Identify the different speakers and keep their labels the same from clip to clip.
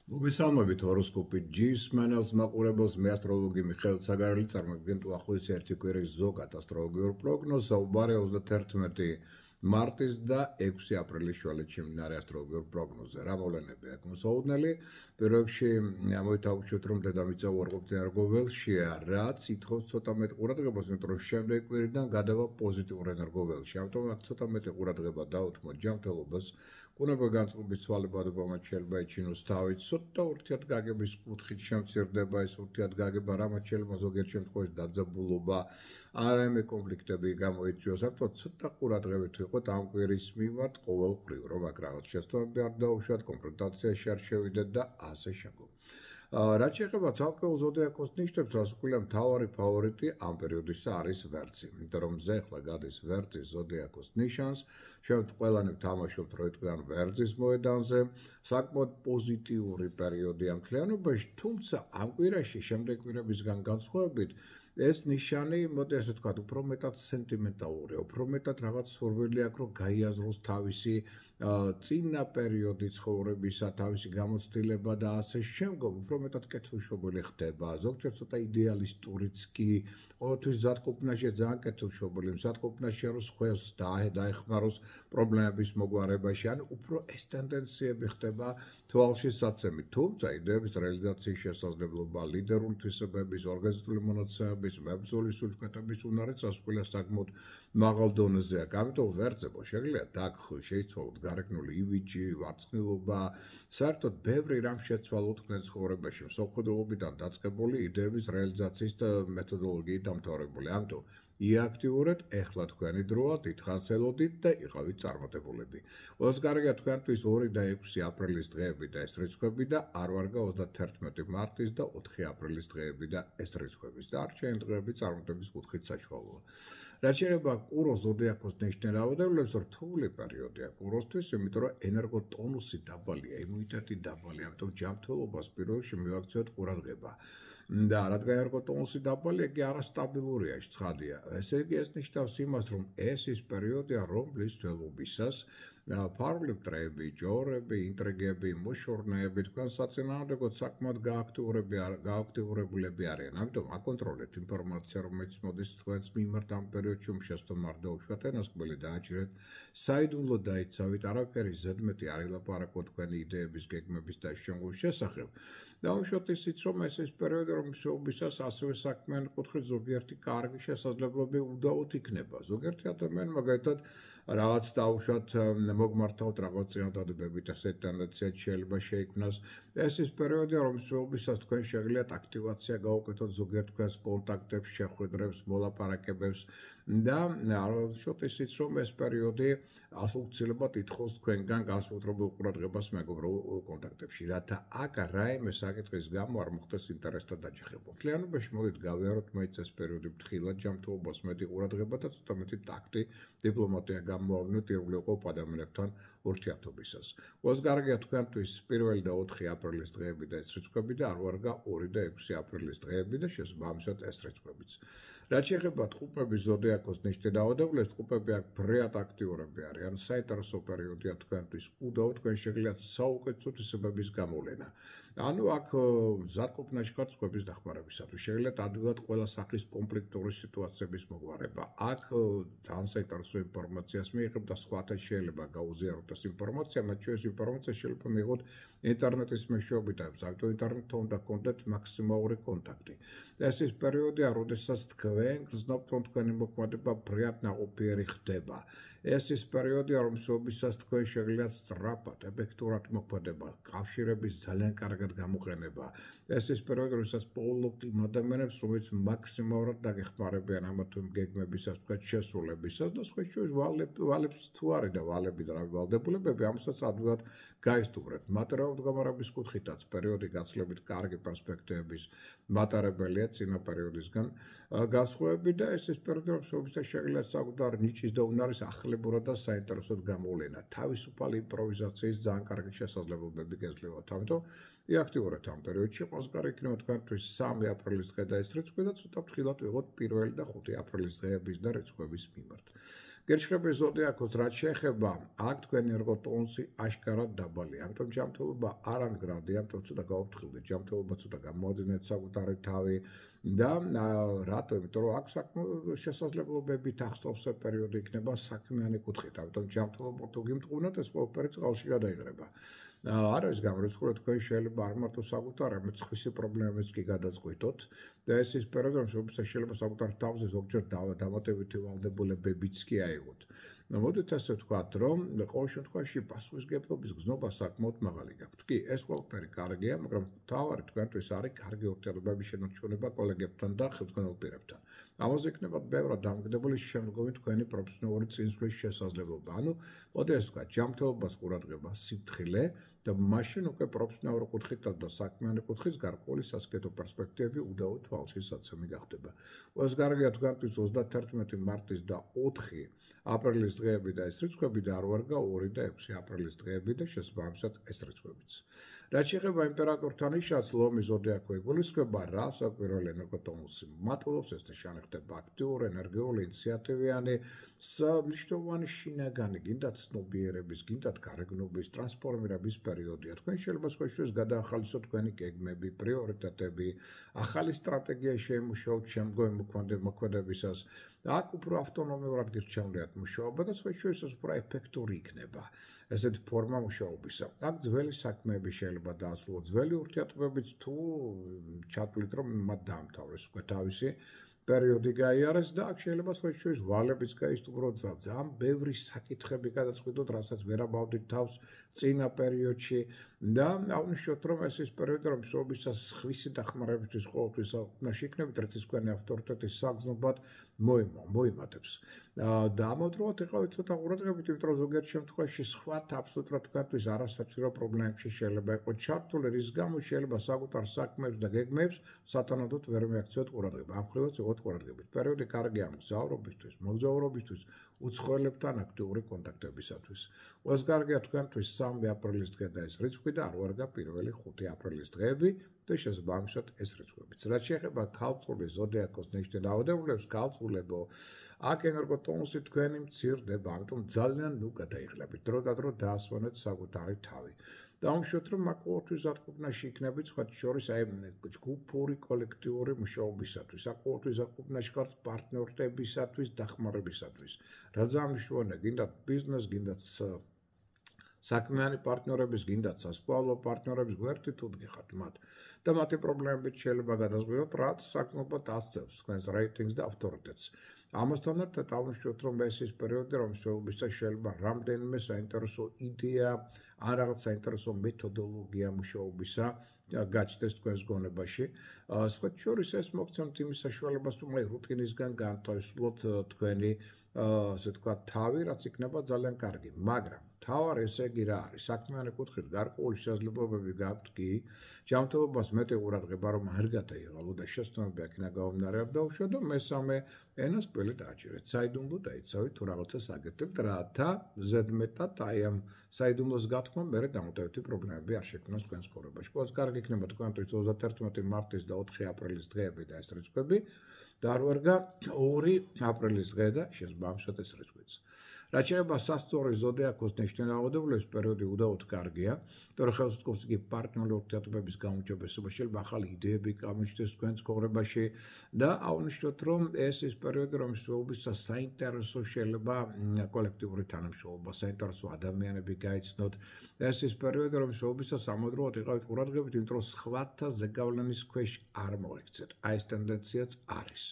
Speaker 1: მოგესალმებით ჰოროსკოპით ჯის მენელს მაყურებელს მე ასტროლოგი მიხეილ ცაგარელი წარმოგიდგენთ უახლოესი ერთი კვირის ზოგად ასტროლოგიურ პროგნოზს საუბარია 31 მარტის და 6 აპრილის შუალედში მიმდინარე ასტროლოგიურ პროგნოზზე. რა მოვლენები აქვს მოსაოდნელი? პირველ რიგში მოითავშოთ რომ დედამიწა უარყოფითი ენერგოველშია, რაც ითხოვს ცოტა მეტ ყურადღებას, იმიტომ რომ შემდეგ კვირიდან გადავა პოზიტიურ ენერგოველში. ამიტომ აქ ცოტა მეტი ყურადღება დაუთმოთ ჯანმრთელობას. Kuneba განწყობის ცვალებადობა მათ შეიძლება ეჩინოს თავით, ცოტა ურთიერთ გაგების კუთხით შემცირდება ეს ურთიერთ გაგება, რამაც შეიძლება ზოგიერთ შემთხვევაში დაძაბულობა, არამე კონფლიქტები გამოიწვიოს. ამიტომ ცოტა ყურადღებით ვიყოთ ამ კვირის მიმართ ყოველკვირ, რომ აქ რაღაც შეცდომები არ დაუშვათ, კონფრონტაციაში არ შევიდეთ და ასე შემდგომ. რაც შეეხება ცალკეულ ზოდიაქოს ნიშნებს, რას უყურებთ მთავარი ფავორიტი ამ პერიოდისა არის ვერძი. იმიტომ რომ მზე ახლა გადის ვერძის ზოდიაქოს ნიშანს, შევთ ყველანი ვთამაშობთ როიტყვიან ვერძის მოედანზე, საკმაოდ პოზიტიური პერიოდია მთლიანობაში, თუმცა ამ კვირაში შემდეგ კვირებისგან განსხვავებით ეს ნიშანი, მოდი ასე ვთქვათ, უფრო მეტად სენტიმენტალურია, უფრო მეტად რაღაც სურვილი აქვს, რომ გაიაზროს თავისი წინა პერიოდი ცხოვრებისა, თავისი გამოცდილება და ასე შემდგომ, უფრო მეტად კეთილშობილი ხდება. ზოგჯერ ცოტა იდეალისტურიც კი, ყოველთვის მზადყოფნაშია ძალიან კეთილშობილი, მზადყოფნაში რომ სხვას დაეხმაროს პრობლემების მოგვარებაში, ან უფრო ეს ტენდენციები ხდება თვალშისაცემი. თუმცა იდეების რეალიზაციის შესაძლებლობა, ლიდერული თვისებების, ორგანიზებული მონაცემების, მებრძოლის სულთქეთების უნარიც ასკვილა საკმაოდ მაღალ დონეზე აქვს. ამიტომ ვერძებო შეგიძლიათ დაგხვი, შეიცვალოთ გარეგნული იმიჯი, ვარცხნილობა, საერთოდ ბევრი რამ შეცვალოთ თქვენ ცხოვრებაში, მსოფლმხედველობიდან დაწყებული იდეების რეალიზაციის მეთოდოლოგიით დამთავრებული. ამიტომ იაქტიურეთ, ეხლა თქვენი დროა, დიდხანს ელოდით და იყავით წარმატებულები. ყველას კარგია თქვენთვის 2 და 6 აპრილის დღეები და ეს რიცხვები და არ ვარგა 31 მარტის და 4 აპრილის დღეები და ეს რიცხვების და არჩეულ დღეები წარმატების კუთხით საშუალოა. რაც შეეხება კუროს ზოდიაქოს ნიშნავადებლებს, რთული პერიოდია კუროსთვის, იმიტომ რომ ენერგოტონუსი დაბალია, იმუნიტეტი დაბალია, ამიტომ ჯანმრთელობას პირველ რიგში მივაქციოთ ყურადღება. და რადგან ენერგოტონუსი დაბალია, კი არასტაბილურია, ცხადია. ესე იგი ეს ნიშნავს იმას, რომ ეს ის პერიოდია, რომლის თველობისას ფარული მტრები, ჯორები, ინტრიგები, მოშორნეები თქვენ საწინააღმდეგოდ საკმაოდ გააქტიურებულები არიან. ამიტომ აკონტროლეთ ინფორმაცია, რომელიც მოდის თქვენს მიმართ ამ პერიოდში, შეცდომ არ დაუშვათ ენასკვლელი დააჭირეთ, საიდუმლო დაიცავით, არაფერი ზედმეტი არ ილაპარაკოთ თქვენი იდეების, გეგმების და შემდგომის შესახებ. დავუშვათ ისიც, რომ ეს ის პერიოდი, რომელშიც ასევე საქმიანი კუთხით ზოგიერთი კარგი შესაძლებლობები უდაოდ იქნება. ზოგიერთი ადამიანი მაგალითად რაღაც დავუშვათ მოგმართავთ რაღაც წინადადებებით, ასეთ ტენდენციად შეიძლება შეიქმნას. ეს ის პერიოდია, რომელშიც თქვენ შეგიძლიათ აქტივაცია გაუკეთოთ ზოგიერთ თქვენს კონტაქტებს, შეხვედრებს, მოლაპარაკებებს და არაუშოთ ისიც, რომ ეს პერიოდი აუცილებლად ითხოვს თქვენგან განსაკუთრებულ ყურადღებას მეგობრულ კონტაქტებში, რათა აქ რაიმე საკითხის გამო არ მოხდეს ინტერესთა დაჯახება. მთლიანობაში მოდით გავიაროთ მაინც ეს პერიოდი ფრთხილად, ჯანმრთელობას მეტი ყურადღება და ცოტა მეტი ტაქტი, დიპლომატია გამოვავნოთ უყოვლ ადამიანებთან ურთიერთობისას. ყველას კარგია თქვენთვის 1 და 4 აპრილის დღეები და ეს რიცხვები და არ ვარგა 2 და 6 აპრილის დღეები და შესაბამისად ეს რიცხვებიც. რაც შეეხება ტყუპების ზოდიაქოს ნიშნავადებლებს, ტყუპები აქ ფრიად აქტიურები არიან, საინტერესო პერიოდია თქვენთვის, უდაოდ თქვენ შეგიძლიათ საუკეთესო თვისებების გამოვლენა. ანუ აქ მზადყოფნაში ხართ ტყუპების დახმარებისათვის, შეგიძლიათ ადვილად ყველა სახის კონფლიქტური სიტუაციების მოგვარება. აქ ძალიან საინტერესო ინფორმაციას მიიღებ და სხვათა შეიძლება გაუზიაროთ ეს ინფორმაცია, მათ შორის ინფორმაცია შეიძლება მიიღოთ ინტერნეტის მეშვეობით, ამიტომ ინტერნეტთან უნდა გქონდეთ მაქსიმალური კონტაქტი. ეს ის პერიოდია, როდესაც თქვენ გრძნობთ, რომ თქვენი მოქმედება ფრიად ნაყოფიერი ხდება. ეს ის პერიოდია, რომელშიც თქვენ შეგიძლიათ სწრაფად, ეფექტურად მოქმედება, კავშირების ძალიან კარგად გამოყენება. ეს ის პერიოდი, როდესაც პოულობთ იმ ადამიანებს, რომლებიც მაქსიმალურად დაგეხმარებიან ამა თუ იმ გეგმებისას, თქვენ შესრულებისას და სხვა შორის ვალებს თუ არის და ვალები და ვალდებულებები, ამასაც ადვილად გაისტუმრეთ. მატერიალური გამარების კუთხითაც პერიოდი გაცლებით კარგი პერსპექტივების მატარებელია წინა პერიოდისგან განსხვავებით და ეს ის პერიოდი, რომელშიც შეგიძლიათ საკუთარ ნიჩის და უნარის ახლებურად და საინტერესოდ გამოვლენა. თავისუფალი იმპროვიზაციის ძალიან კარგი შესაძლებლობები გეძლევათ. ამიტომ იაქტიურეთ ამ პერიოდში, ყველას კარგი იქნება თქვენთვის 3 აპრილის დღე და ეს რიცხვი და ცოტა ფრთხილად ვიღოთ 1 და 5 აპრილის დღეების და რიცხვების მიმართ. გერჩხების ზოდიაქოს რაც შეეხება, აქ თქვენი ერგოტონუსი აშკარად დაბალია. ამიტომ ჯანმრთელობა არ ამგრადი, ამიტომ ცოტა გაუფრთხილდეთ, ჯანმრთელობა ცოტა გამოაძინეთ საკუთარი თავი და რატო? იმიტომ რომ აქ შესაძლებლობებით ახლოს პერიოდი იქნება საქმიანი კუთხით. ამიტომ ჯანმრთელობა თუ გიმტყუნოთ, ეს ყველაფერი წყალში გადაიღრება. არ არის გამორიცხული, თქვენ შეიძლება არ მარტო საკუთარ მწხვისი პრობლემებიც კი გადაწყვიტოთ და ეს ის პერიოდი, რომელსაც შეიძლება საკუთარ თავზე ზოგჯერ დამატებითი ვალდებულებებიც კი აიღოთ. მოდით ასე ვთქვათ, რომ ყოველ შემთხვევაში პასუხისმგებლობის გზნობა საკმაოდ მაღალი გაქვთ. კი, ეს ყველაფერი კარგია, მაგრამ თავარი თქვენთვის არის კარგი ურთიერთობების შენარჩუნება კოლეგებთან და ხელმძღვანელ პირებთან. ამაზე იქნება ბევრად დამოკიდებული შემდგომი თქვენი პროფესიონალური წინსვლის შესაძლებლობა. ანუ, მოდი ასე ვთქვათ, ჯანმრთელობას ყურადღება, სიფრთხილე და მაშინ უკვე პროფესიონალური კუთხით და საქმიანი კუთხის გარკვეული სასკეთო პერსპექტივები უდავოდ თვალშისაცემი გახდება. ყველას კარგია თქვენთვის 31 მარტის და 4 აპრილის დღეები და ეს რიცხვები და არ ვარგა 2 და 6 აპრილის დღეები და შესაბამისად ეს რიცხვებიც. რაც შეეხება იმპერატორთან ნიშანს, ლომის ზოდიაქო იგულისხმება, რა საკვირველი ენერგოტონუსი მატულობს, ეს ნշანი ხდება აქტიური, ენერგიული, ინიციატივიანი, მნიშვნელოვანი შინაგანი, გინდათ ცნობიერების, გინდათ გარეგნობის, ტრანსფორმირების პერიოდია. თქვენ შეიძლება სხვაშორის გადაახალისოთ თქვენი გეგმები, პრიორიტეტები, ახალი სტრატეგია შეიმუშაოთ შემდგომი მოქმედებისას. აქ უფრო ავტონომიურად გირჩევნიათ მუშაობა და სხვაშორის უფრო ეფექტური იქნება ესეთი ფორმა მუშაობისა. აქ ძველი საქმეები შეიძლება დაასრულოთ, ძველი ურთიერთობებიც თუ ჩათვლით, რომ მათ დაამთავრეს უკვე თავისი პერიოდი გაიარეს და აქ შეიძლება სხვაშორის ვალებიც გაისტუმროთ, ძალიან ბევრი საკითხები გადაწყვიტოთ, რასაც ვერ ამბავდით თავს წინა პერიოდში და აღნიშნოთ, რომ ეს ის პერიოდი, რომ მშობლისას ხვისი დახმარებისთვის ყოველთვის საქმეში იქნებით, რაც თქვენი ავტორიტეტის საგრძნობად მოიმატებს. და ამავდროულად იყავით ცოტა ყურადღებით, იმიტომ რომ ზოგიერთ შემთხვევაში სხვა აბსოლუტურად თქვენთვის არასაჭირო პრობლემებში შეიძლება იყოს ჩართული, რის გამოც შეიძლება საკუთარ საქმეებს და გეგმებს სათანადოდ ვერ მიაქციოთ ყურადღება. ამ ხრივაც იყოთ ყურადღებით. პერიოდი კარგია მგზავრობისთვის, მოგზაურობისთვის, უცხოელებთან აქტიური კონტაქტებისათვის. ყველას კარგია თქვენთვის 3 აპრილის დღე და ეს რიცხვი და არ ვარგა 1-5 აპრილის დღეები და შესაბამისად ეს რიცხვებიც. რაც შეეხება ქალწულის ზოდიაქოს ნიშნის დაავადებულებს, ქალწულებო, აქ ენერგოტონუსი თქვენი მცირდება, ამიტომ ძალიან გადაიღლებით. დრო და დრო დაასვენეთ საკუთარი თავი. დავამშვიდობთ, რომ აქ ყოველთვის ზატყუბნაში იქნებით, სხვათა შორის აი ჯგუფური კოლექტიური მუშაობისათვის, აქ ყოველთვის ზატყუბნაში ხართ პარტნიორებისათვის, დახმარებისათვის. რა ძალიან მნიშვნელოვანია, გინდათ ბიზნეს, გინდათ საქმიანი პარტნიორების, გინდათ სასწავლო პარტნიორების გვერდით უდგიხართ მათ და მათი პრობლემებით შეიძლება გადაზღვიოთ, რაც საგრძნობლად ასწევს თქვენს რეიტინგს და ავტორიტეტს. ამასთან ერთად აღნიშნოთ, რომ ეს ის პერიოდი, რომ მსვლელობისას შეიძლება რამდენიმე საინტერესო იდეა, ან რაღაც საინტერესო მეთოდოლოგია მუშაობისა გაჩნდეს თქვენს გონებაში. სხვათა შორის ეს მოგცემთ იმის საშუალებას, რომ რუტინისგან განთავისუფლოთ თქვენი ასე ვთქვათ, თავი, რაც იქნება ძალიან კარგი, მაგრამ თავარი ესე იგი რა არის, საქმიანი კუთხით გარკვეული შესაძლებლობები გაქვთ კი, ჯანმრთელობას მეტი ყურადღება რომ არ გადაიღალო და შესაძლებლობა იქნა გამომდინარე არ დაუშვათ და მესამე ენას პელი დააჭირეთ. საიდუმლო დაიცავით თუ რაღაცას აკეთებთ, რათა ზედმეტად აი ამ საიდუმლოს გათქმა მერე დამოუკიდებელი პრობლემები არ შექმნას თქვენს ცხოვრებაში. ყველას კარგი იქნება თქვენთვის 31 მარტის და 4 აპრილის დღეები და ეს რიცხვები და არ ვარგა 2 აპრილის დღე და შესაბამისად ეს რიცხვიც. რაც შეეხება სასწორე ზოდიაქოს ნიშნის დაავადებულებს, პერიოდი უდავოდ კარგია, თორე ხელსაწყობს იგი პარტნიორული ურთიერთობების გაუმჯობესება, შეიძლება ახალი იდეები გამოჩნდეს თქვენს ცხოვრებაში და აღნიშნოთ, რომ ეს ის პერიოდი, რომ მსვლელობისას საინტერესო შეიძლება კოლექტიური თანამშრომლობა, საინტერესო ადამიანები გაიცნოთ. ეს ის პერიოდი, რომ მსვლელობისას ამავდროულად იყავით ყურადღებით, იმიტომ რომ სხვათა ზეგავლენის ქვეშ არ მოიქცეთ. აი ეს ტენდენციაც არის.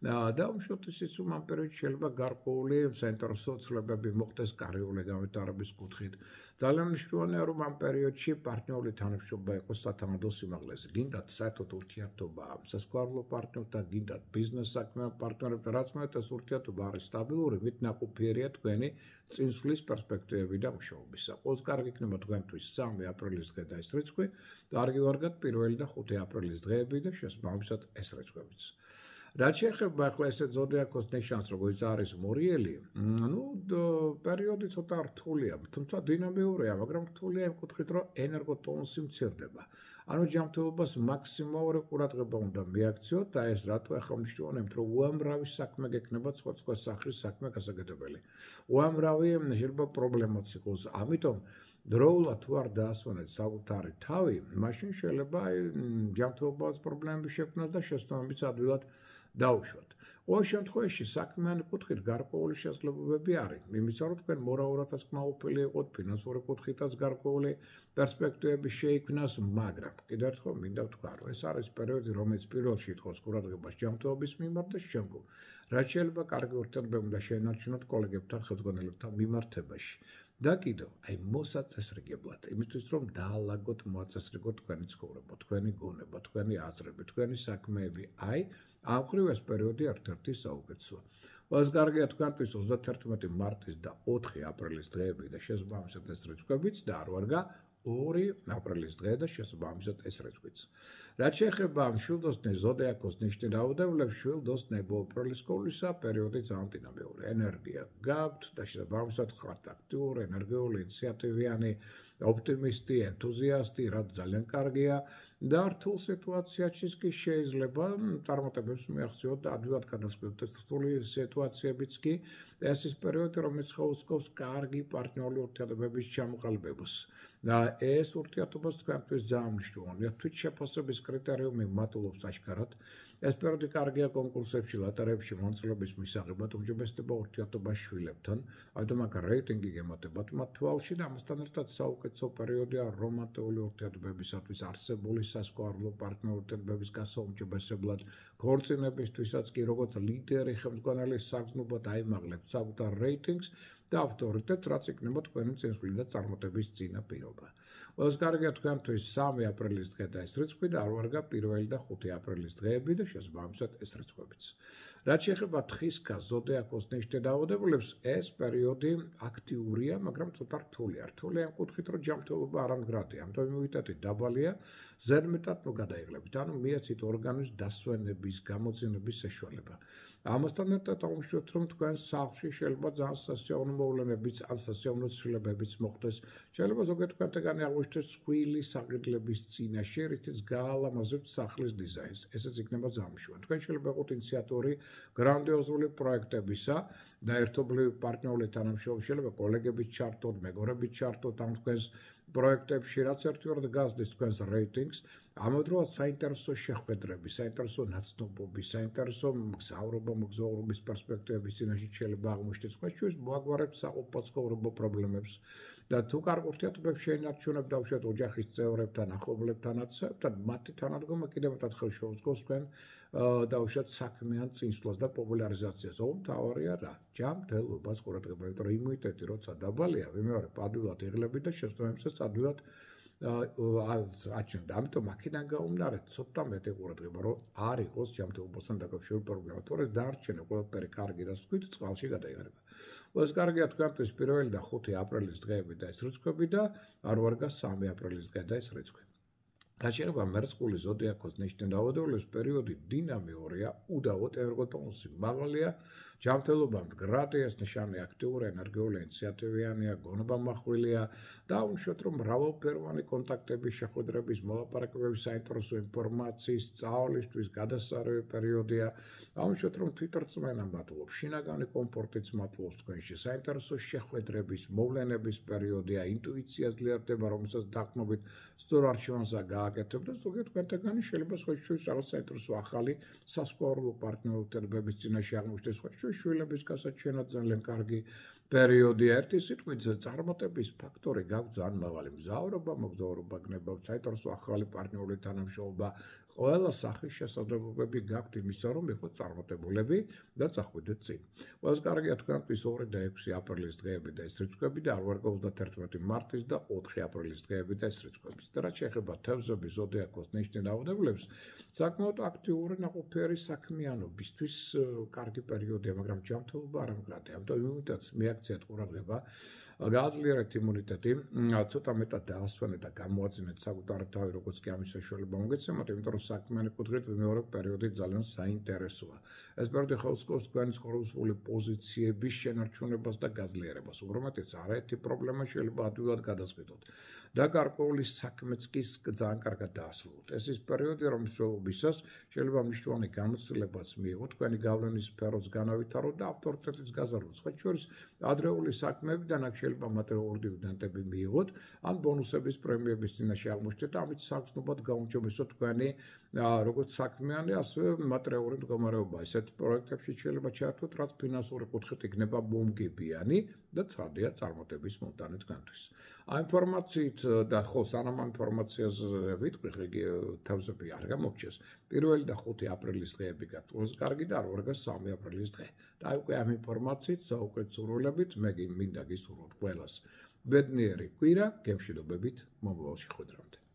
Speaker 1: და უშუალოდ ისიც რომ ამ პერიოდში შეიძლება გარკვეული საინტერესო ცვლილებები მოხდეს კარიერული განვითარების კუთხით. ძალიან მნიშვნელოვანია რომ ამ პერიოდში პარტნიორული თანამშრომლობა იყოს სათანადო სიმაღლეზე. გინდათ საერთოდ ურთიერთობა სასწავლო პარტნიორთან, გინდათ ბიზნეს საქმიან პარტნიორებთან, რაც მეტად ურთიერთობა არის სტაბილური, მით ნაყოფიერია თქვენი წინსვლის პერსპექტივები და მუშაობისა. ყველს კარგი იქნება თქვენთვის 3 აპრილის დღე და ეს რიცხვი, და არ გივარგათ 1 და 5 აპრილის დღეები და შესაბამისად ეს რიცხვებიც. რაც შეეხება ახლა ესე ზოდიაქოს ნიშანს, როგორც არის მორიელი, პერიოდი ცოტა რთულია, თუმცა დინამიურია, მაგრამ რთულია იმ კუთხით, რომ ენერგოტონუსი მცირდება. ანუ ჯანმრთელობას მაქსიმალური ყურადღება უნდა მიაქციოთ და ეს რატო ახლა მნიშვნელოვანია, რომ უამრავი საქმე გექნება სხვა სახის საქმე გასაკეთებელი. უამრავი შეიძლება პრობლემაც იყოს. ამიტომ დროულად თუ არ დაასვენეთ საკუთარი თავი, მაშინ შეიძლება ჯანმრთელობას პრობლემები შექმნას და შესაბამისად ადვილად დაუშვათ. ყოველ შემთხვევაში საქმიანი კუთხით გარკვეული შესაძლებლობები არის. იმისა, რომ თქვენ მორალურადაც კმაყოფილი იყოთ, ფინანსური კუთხითაც გარკვეული პერსპექტივები შეიქმნას, მაგრამ კიდევ ერთხელ მინდა ვთქვა, რომ ეს არის პერიოდი, რომელიც პირველში ითხოვს ყურადღებას ჯანმრთელობის მიმართ და შემდგომ, რაც შეიძლება კარგი ურთიერთობები უნდა შეენარჩუნოთ კოლეგებთან, ხელმძღვანელებთან მიმართებაში. და კიდევ, მოსაწესრიგებლად, იმისთვის რომ დაალაგოთ, მოაწესრიგოთ თქვენი ცხოვრება, თქვენი გონება, თქვენი აზრები, თქვენი საქმეები, ამ ხრივ ეს პერიოდი ერთ-ერთი საუკეთესოა. ყველას კარგია თქვენთვის 31 მარტის და 4 აპრილის დღეები და შესაბამისად ეს რიცხვებიც და არ ვარგა 2 აპრილის დღე და შესაბამისად ეს რიცხვიც. რაც შეეხება მშვილდოსნის ზოდიაქოს ნიშნის დაავადებულებს, მშვილდოსნები ოპრილისკოვლისა პერიოდი ძალიან დინამიური. ენერგია გაქვთ და შესაბამისად ხართ აქტიური, ენერგიული, ინიციატივიანი, ოპტიმისტი, ენთუზიასტი, რაც ძალიან კარგია და რთულ სიტუაციაშიც კი შეიძლება წარმატებებს მიაღწიოთ და ადვილად გადასცემთ რთული სიტუაციებიც კი ეს ის პერიოდი, რომელიც ხელს კარგი პარტნიორული ურთიერთობების ჩამოყალიბებას. და ეს ურთიერთობაც თქვენთვის ძალიან მნიშვნელოვანია. თვით შეფასების კრიტერიუმი მატულობს აშკარად. ეს პერიოდი კარგია კონკურსებში, ლოტარიებში მონაწილეობის მისაღებად, უმჯობესდება ურთიერთობა შვილებთან, ამიტომ აქ რეიტინგი გემატებათ მათ თვალში და ამასთან ერთად საუკეთესო პერიოდია რომანტიკული ურთიერთობებისათვის, არსებული სასქესო პარტნიორული ურთიერთობების გასაუმჯობესებლად, ქორწინებისთვისაც კი როგორც ლიდერი ხელმძღვანელი საგრძნობლად აიმაღლებთ საკუთარ რეიტინგს და ავტორიტეტს, რაც იქნება თქვენი წინსვლილი და წარმატების წინაპირობა. ყველას კარგია თქვენთვის 3 აპრილის დღე და ეს რიცხვი და არ ვარგა 1 და 5 აპრილის დღეები და შესაბამისად ეს რიცხვებიც. რაც შეეხება თხისქა ზოდიაქოს ნიშნის დაავადებულებს, ეს პერიოდი აქტიურია, მაგრამ ცოტა რთულია. რთულია იმ კუთხით, რომ ჯანმრთელობა არამდგრადია, ამიტომ იმუნიტეტი დაბალია, ზედმეტად მოგადაიღლებით, ანუ მიეცით ორგანიზმს დასვენების, გამოცინების საშუალება. ამასთან ერთად აღმოჩნდეთ, რომ თქვენ სახლში შეიძლება ძალიან სასიამოვნო მოვლენებიც ან სასიამოვნო ცვლილებებიც მოხდეს. შეიძლება ზოგიერთ თქვენთაგანი აღმოჩნდეს ცხვილი საყიდლების წინაშე, რითიც გაალამაზებთ სახლის დიზაინს. ესეც იქნება ძალიან მნიშვნელოვანი. თქვენ შეიძლება იყოთ ინიციატორი გრანდიოზული პროექტებისა და ერთობლივი პარტნიორული თანამშრომლები, შეიძლება კოლეგებით ჩართოთ, მეგობრებით ჩართოთ ამ თქვენს პროექტებში, რაც ერთგვარად გასდის თქვენს რეიტინგს, ამავდროულად საინტერესო შეხვედრები, საინტერესო ნაცნობობის, საინტერესო მოგზაურობის პერსპექტივების წინაშე შეიძლება აღმოჩნდეს თქვენთვის, მოაგვარებთ საყოფაცხოვრებო პრობლემებს და თუ კარგ ურთიერთობებს შეენარჩუნებთ დაუშვათ ოჯახის წევრებთან, ახლობლებთანაც, მათი თანადგომა კიდევ მეტად ხელს შეუწყობს თქვენ დაუშვათ საქმიან წინსვლას და პოპულარიზაციას. მთავარია რა? ჯანმრთელობას ყურადღება, იმიტომ რომ იმუნიტეტი როცა დაბალია, ვიმეორებ, ადვილად იღლებით და შესაბამისად ადვილად აჩვენდა. ამიტომ აქედან გაუმდინარეთ, ცოტა მეტი ყურადღება, რომ არ იყოს ჯანმრთელობასთან დაკავშირებული პრობლემა. თორე დარჩენილი ყველაფერი კარგი და თქვით წყალში გადაიღარება. ყველას კარგია თქვენთვის 1 და 5 აპრილის დღეები და ეს რიცხვები და არ ვარგა 3 აპრილის დღე და ეს რიცხვი. რაც შეეხება მერწყული ზოდიაქოს ნიშნის დაავადებულებს, პერიოდი დინამიურია, უდავოდ ენერგოტონუსი მაღალია, ჯანმრთელობა მდგრადია, ეს ნიშანი აქტიური, ენერგიული, ინიციატივიანია, გონება მახვილია და უშვათ რომ მრავალფეროვანი კონტაქტების, შეხვედრების, მოლაპარაკებების, საინტერესო ინფორმაციის, სწავლისთვის გადასარევი პერიოდია. უშვათ რომ თვითრწმენა მატულობს, შინაგანი კომფორტიც მატულობს თქვენში, საინტერესო შეხვედრების, მოვლენების პერიოდია, ინტუიცია ძლიერდება, რომელსაც დაყრდნობით სწორ არჩევანს გააკეთებთ და ზოგიერთ თქვენთაგანი შეიძლება სხვათვის რაღაც საინტერესო ახალი სასქესო პარტნიორული ურთიერთობების წინაშე აღმოჩნდეს, შვილების გასაჩენად ძალიან კარგი პერიოდია. ერთი სიტყვით წარმატების ფაქტორი გაქვს ძალიან მაღალი. მგზავრობა, მოგზაურობა გნებავთ, საინტერესო ახალი პარტნიორული თანამშრომლობა, ყველა სახის შესაძლებლობები გაქვთ იმისა, რომ იყოთ წარმატებულები და წახვიდეთ წინ. ყველას კარგია თქვენთვის 2 და 6 აპრილის დღეები და ეს რიცხვები და არ ვარგა 31 მარტის და 4 აპრილის დღეები და ეს რიცხვები. და რაც შეეხება თევზების ზოდიაქოს ნიშნის დაავადებულებს, საკმაოდ აქტიური ნაყოფიერი საქმიანობისთვის კარგი პერიოდია, მაგრამ ჯანმრთელობა არ ამგრადია. ამიტომ იმუნიტეტს მიაქ რეაქციად ყურადღება, გააძლიერეთ იმუნიტეტი, ცოტა მეტად დაასვენეთ და გამოაძინეთ საკუთარი თავი, როგორც კი ამის საშუალება მოგეცემათ, იმიტომ რომ საქმიანი კუთხით მეორე პერიოდი ძალიან საინტერესოა. ეს პერიოდი ხელს სკობს თქვენი ცხოვრებისეული პოზიციების შენარჩუნებას და გაძლიერებას. უბრალოდ არაერთი პრობლემა შეიძლება ადვილად გადაწყვიტოთ. და გარკვეული საქმეც კი ძალიან კარგად დაასრულოთ. ეს ის პერიოდი, რომლის მსვლელობისას შეიძლება მნიშვნელოვანი გამოცდილებაც მიიღოთ, თქვენი გავლენის სფეროც განავითაროთ და ავტორიტეტიც გაზარდოთ. სხვა შორის ადრეული საქმეებიდან აქ შეიძლება მატერიალური დივიდენდები მიიღოთ, ან ბონუსების პრემიების წინაშე აღმოჩნდეთ და ამით საგრძნობად გაუმჯობესოთ თქვენი როგორც საქმიანი, ასევე მატერიალური მდგომარეობა. ესეთ პროექტებში შეიძლება ჩაერთვათ, რაც ფინანსური კუთხით იქნება მომგებიანი და ცხადია წარმატების მომტანი თქვენთვის. ამ ინფორმაციით და ხო, სანამ ამ ინფორმაციაზე ვიტყვი, თავზები არ გამოგჩეს. 1 და 5 აპრილის დღეები გათვლას კარგი და 2 და 3 აპრილის დღე. და უკვე ამ ინფორმაციით საუკეთ სურვილებით მე მინდა გისურვოთ ყველას ბედნიერი კვირა, გემშვიდობებით მომავალში ხვედრამდე.